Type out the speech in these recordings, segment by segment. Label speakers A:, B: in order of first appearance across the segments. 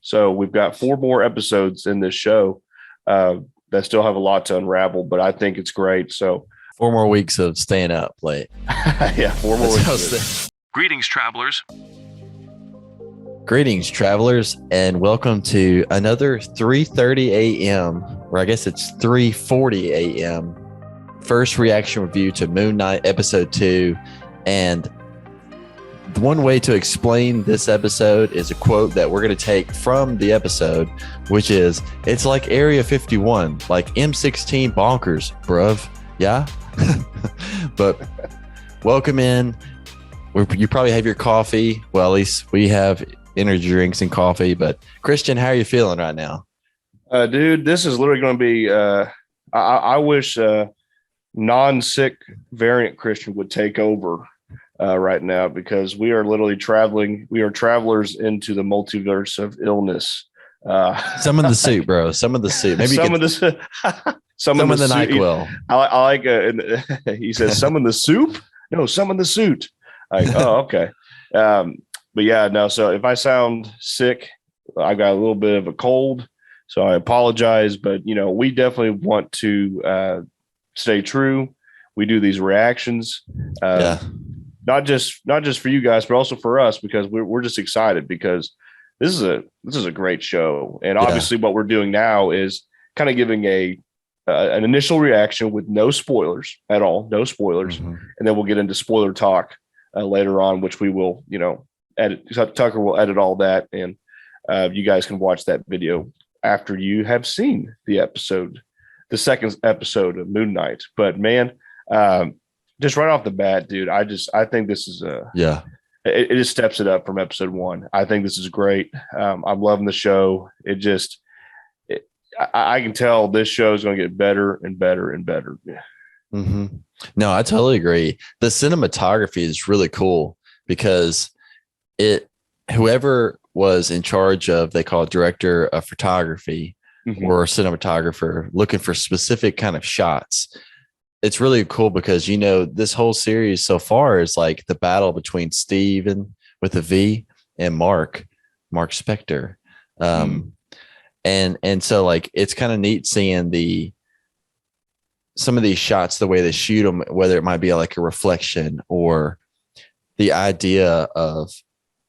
A: So we've got 4 more episodes in this show that still have a lot to unravel, but I think it's great. So
B: 4 more weeks of staying up late.
A: yeah, 4 more weeks.
C: Greetings, travelers.
B: Greetings, travelers, and welcome to another 3:30 a.m., or I guess it's 3:40 a.m. first reaction review to Moon Knight Episode 2. And the one way to explain this episode is a quote that we're going to take from the episode, which is, "It's like Area 51, like M16 bonkers, bruv." Yeah? But welcome in. You probably have your coffee. Well, at least we have energy drinks and coffee. But Christian, how are you feeling right now?
A: Dude, this is literally going to be, I wish non-sick variant Christian would take over right now, because we are literally traveling. We are travelers into the multiverse of illness.
B: Some in the suit, bro. Some of the suit. Maybe
A: some of the some of the
B: NyQuil.
A: I like. He says some in the soup. No, some in the suit. Like, oh, okay. But yeah, no. So if I sound sick, I got a little bit of a cold, so I apologize. But we definitely want to stay true. We do these reactions, not just for you guys, but also for us, because we're just excited, because this is a great show. And obviously what we're doing now is kind of giving an initial reaction with no spoilers at all, no spoilers. Mm-hmm. And then we'll get into spoiler talk later on, which we will, edit. Tucker will edit all that. And you guys can watch that video after you have seen the second episode of Moon Knight. But man, just right off the bat, dude, I think this is it just steps it up from episode 1. I think this is great. I'm loving the show. I can tell this show is going to get better and better and better.
B: Mm-hmm. No, I totally agree. The cinematography is really cool, because whoever was in charge of, they call it director of photography, mm-hmm. or cinematographer, looking for specific kind of shots. It's really cool because, this whole series so far is like the battle between Steven with a V and Mark Spector. And so like, it's kind of neat seeing some of these shots, the way they shoot them, whether it might be like a reflection or the idea of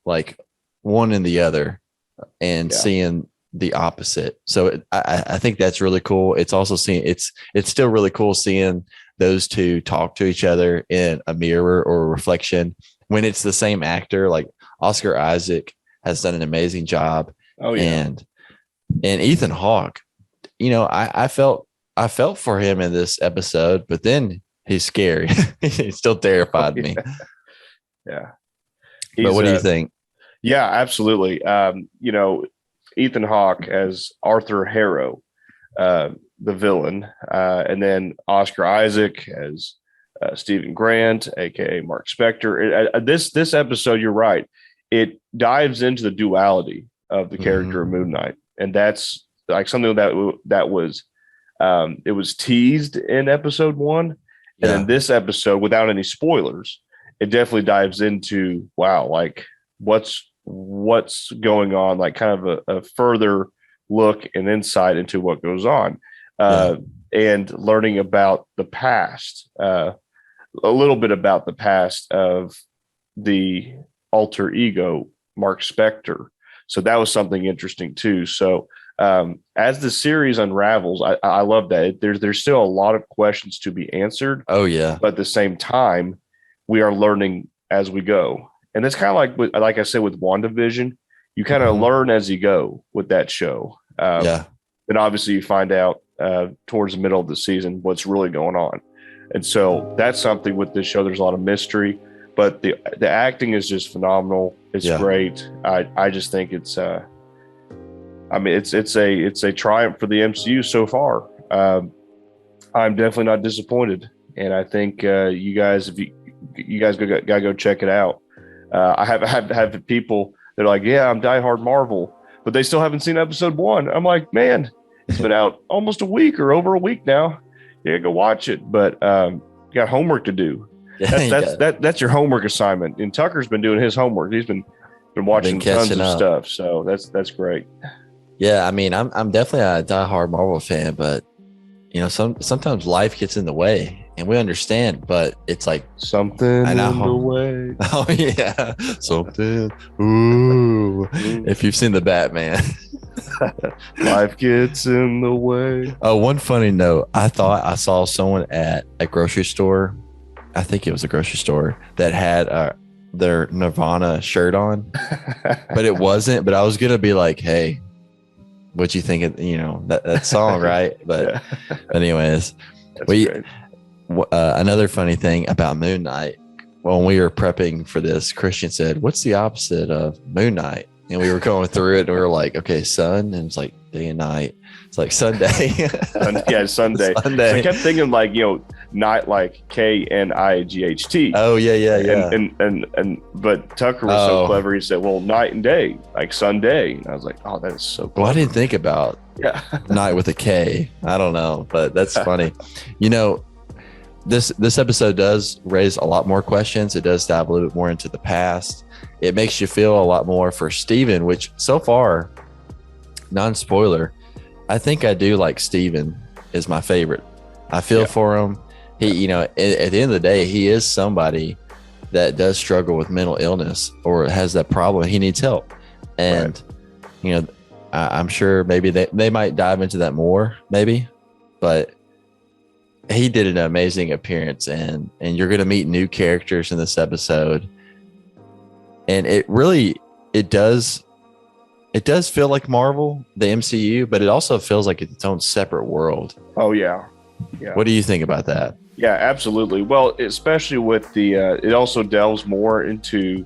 B: like one and the other, and seeing the opposite. So I think that's really cool. It's also it's still really cool seeing those two talk to each other in a mirror or a reflection when it's the same actor. Like Oscar Isaac has done an amazing job.
A: Oh yeah.
B: And Ethan Hawke, I felt for him in this episode, but then he's scary. He still terrified me.
A: Yeah.
B: But what do you think?
A: Yeah, absolutely. Ethan Hawke as Arthur Harrow, the villain, and then Oscar Isaac as Stephen Grant, aka Mark Spector. This episode, you're right, it dives into the duality of the character of Moon Knight, and that's like something that was it was teased in episode 1, and in this episode, without any spoilers, it definitely dives into like what's going on, like kind of a further look and insight into what goes on, and learning about the past, a little bit about the past of the alter ego Mark Spector. So that was something interesting too. So as the series unravels, I love that there's still a lot of questions to be answered.
B: Oh yeah,
A: but at the same time, we are learning as we go. And it's kind of like I said, with WandaVision, you kind of learn as you go with that show. Then obviously you find out towards the middle of the season what's really going on. And so that's something with this show. There's a lot of mystery, but the acting is just phenomenal. It's great. I just think it's it's a triumph for the MCU so far. I'm definitely not disappointed, and I think you guys, if you guys gotta go check it out. I have people that are like, yeah, I'm diehard Marvel, but they still haven't seen episode 1. I'm like, man, it's been out almost a week or over a week now. Yeah, go watch it, but you got homework to do. That's your homework assignment. And Tucker's been doing his homework. He's been Been watching tons
B: catching
A: of
B: up.
A: stuff, so that's great.
B: Yeah, I mean, I'm definitely a diehard Marvel fan, but sometimes life gets in the way, and we understand. But it's like
A: Something
B: I know.
A: in the way.
B: Oh yeah, something. Ooh, if you've seen the Batman.
A: Life gets in the way.
B: Oh, one funny note. I thought I saw someone at a grocery store. I think it was a grocery store that had their Nirvana shirt on, but it wasn't. But I was gonna be like, "Hey, what you think of that song, right?" But anyways,
A: Great.
B: Another funny thing about Moon Knight. When we were prepping for this, Christian said, "What's the opposite of Moon Knight?" And we were going through it, and we were like, "Okay, sun," and it's like day and night. It's like Sunday.
A: Yeah, Sunday. So I kept thinking like night like KNIGHT.
B: Oh yeah.
A: And but Tucker was so clever. He said, "Well, night and day, like Sunday." And I was like, "Oh, that is so clever."
B: Well, I didn't think about night with a K. I don't know, but that's funny. This episode does raise a lot more questions. It does dive a little bit more into the past. It makes you feel a lot more for Steven, which so far, non-spoiler, I think I do like Steven is my favorite. I feel for him. He, at the end of the day, he is somebody that does struggle with mental illness or has that problem. He needs help. And, I'm sure maybe they might dive into that more, maybe, but he did an amazing appearance, and you're going to meet new characters in this episode. And it does feel like Marvel, the MCU, but it also feels like it's its own separate world.
A: Oh yeah.
B: What do you think about that?
A: Yeah, absolutely. Well, especially with the it also delves more into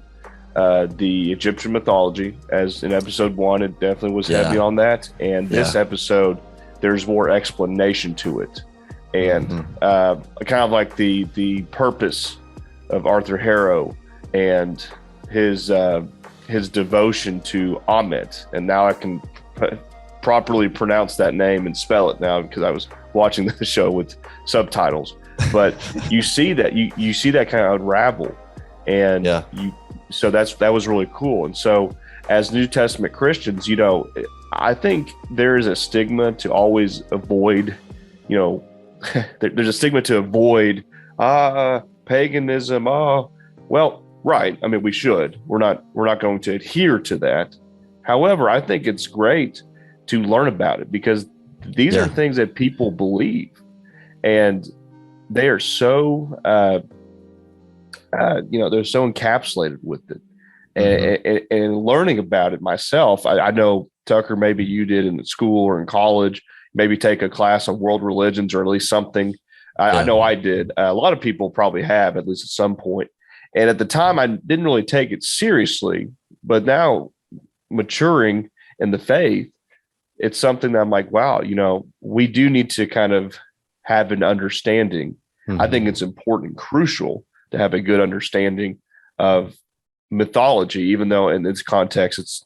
A: the Egyptian mythology, as in episode 1 it definitely was heavy on that, and this episode there's more explanation to it, and kind of like the purpose of Arthur Harrow and his devotion to Amet. And now I can properly pronounce that name and spell it now because I was watching the show with subtitles. But you see that you see that kind of unravel, and so that was really cool. And so as New Testament Christians, I think there is a stigma to always avoid, there's a stigma to avoid paganism. Well, right. I mean, we should. We're not going to adhere to that. However, I think it's great to learn about it because these are things that people believe, and they are so they're so encapsulated with it. And learning about it myself, I know, Tucker, maybe you did in school or in college, maybe take a class on world religions or at least something. I know I did. A lot of people probably have, at least at some point. And at the time, I didn't really take it seriously. But now, maturing in the faith, it's something that I'm like, wow, we do need to kind of have an understanding. I think it's important and crucial to have a good understanding of mythology, even though in its context,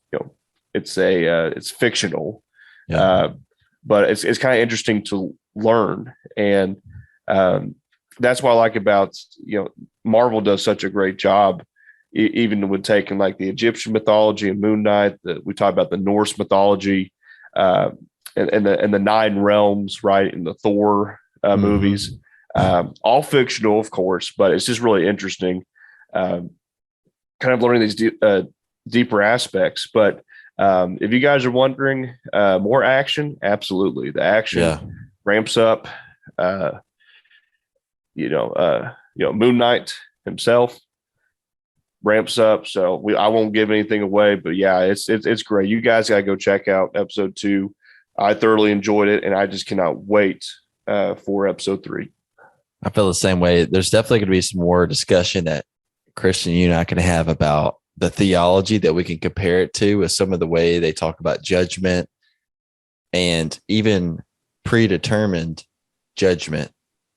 A: it's fictional. But it's kind of interesting to learn. And that's what I like about, Marvel does such a great job, even with taking like the Egyptian mythology and Moon Knight. We talk about the Norse mythology and the 9 realms, right? In the Thor movies, all fictional, of course, but it's just really interesting, kind of learning these deeper aspects. But if you guys are wondering, more action, absolutely. The action ramps up. Moon Knight himself ramps up. So I won't give anything away, but yeah, it's great. You guys gotta go check out episode 2. I thoroughly enjoyed it, and I just cannot wait for episode 3.
B: I feel the same way. There's definitely going to be some more discussion that Christian, you and I can have about the theology that we can compare it to with some of the way they talk about judgment and even predetermined judgment,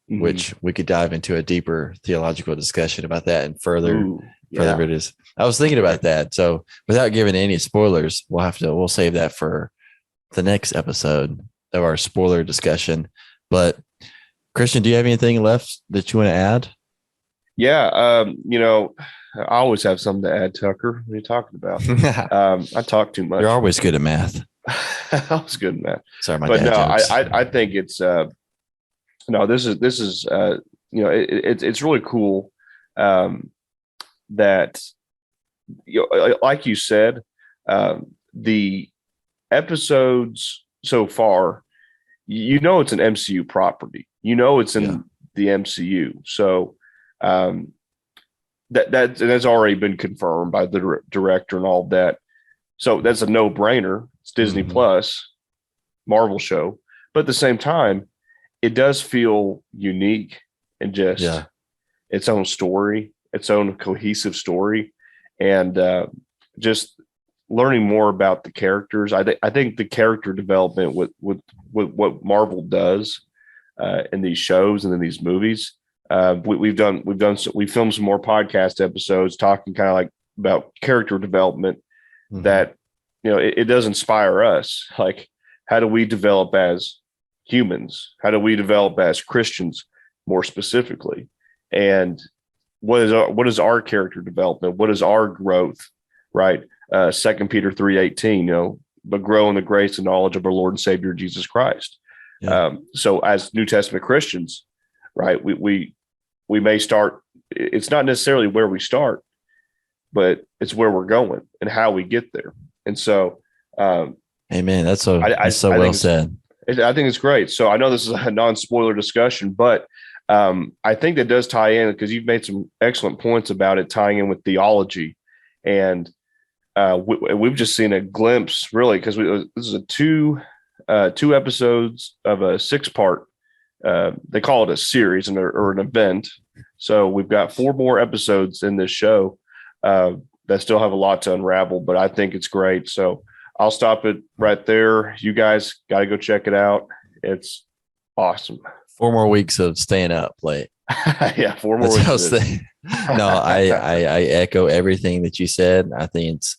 B: which we could dive into a deeper theological discussion about that and further videos. I was thinking about that. So without giving any spoilers, we'll save that for the next episode of our spoiler discussion. But Christian, do you have anything left that you want to add?
A: Yeah. I always have something to add, Tucker. What are you talking about? I talk too much.
B: You're always good at math.
A: I was good at math.
B: Sorry, my
A: But
B: dad
A: no,
B: jokes.
A: I think it's no, this is it's really cool that like you said, the episodes so far, it's an MCU property. It's in the MCU. So that's already been confirmed by the director and all that. So that's a no-brainer. It's Disney Plus, Marvel show. But at the same time, it does feel unique and just its own story, its own cohesive story. And just learning more about the characters. I think the character development with what Marvel does in these shows and in these movies. We filmed some more podcast episodes talking kind of like about character development that, it does inspire us. Like, how do we develop as humans? How do we develop as Christians more specifically? And what is our character development? What is our growth? Right. 2 Peter 3:18, but grow in the grace and knowledge of our Lord and Savior, Jesus Christ. Yeah. So as New Testament Christians, right, we may start, it's not necessarily where we start, but it's where we're going and how we get there. And so,
B: amen. That's so well said.
A: I think it's great. So I know this is a non-spoiler discussion, but I think that does tie in, because you've made some excellent points about it tying in with theology. And we've just seen a glimpse, really, because this is a two episodes of a 6-part. They call it a series or an event. So we've got 4 more episodes in this show that still have a lot to unravel, but I think it's great. So I'll stop it right there. You guys got to go check it out. It's awesome.
B: 4 more weeks of staying up late.
A: Yeah, 4 more weeks.
B: No, I echo everything that you said. I think it's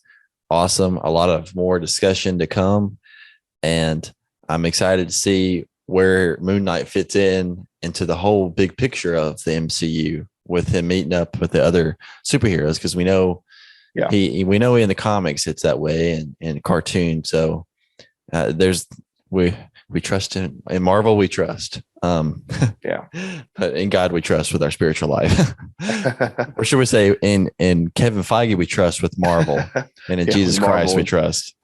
B: awesome. A lot of more discussion to come, and I'm excited to see where Moon Knight fits into the whole big picture of the MCU, with him meeting up with the other superheroes, because we know we know in the comics it's that way, and in cartoon. So we trust him. In Marvel, we trust. But in God, we trust with our spiritual life. Or should we say, in Kevin Feige, we trust with Marvel, and in Jesus Christ, we trust.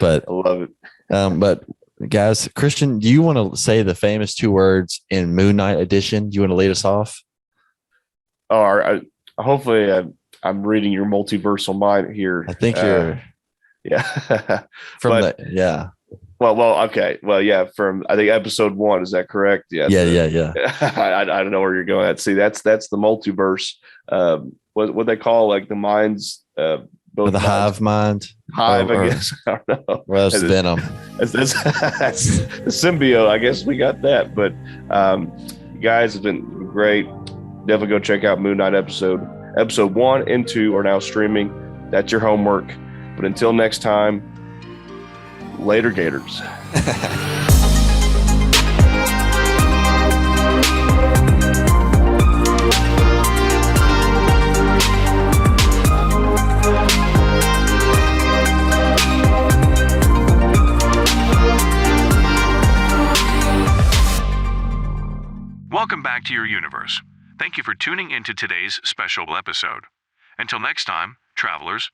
B: But
A: I love it.
B: But guys, Christian, do you want to say the famous 2 words in Moon Knight edition? Do you want to lead us off?
A: Oh, hopefully I'm reading your multiversal mind here.
B: I think you're.
A: Well, okay. Well, yeah. From, I think, episode 1. Is that correct? Yeah. I don't know where you're going at. See, that's the multiverse. What they call, like, the minds.
B: Both the hive mind.
A: I guess. I don't know.
B: Well, that's Venom. That's
A: the symbiote. I guess we got that. But you guys have been great. Definitely go check out Moon Knight episode 1 and 2 are now streaming. That's your homework. But until next time, later, Gators.
C: Welcome back to your universe. Thank you for tuning into today's special episode. Until next time, travelers,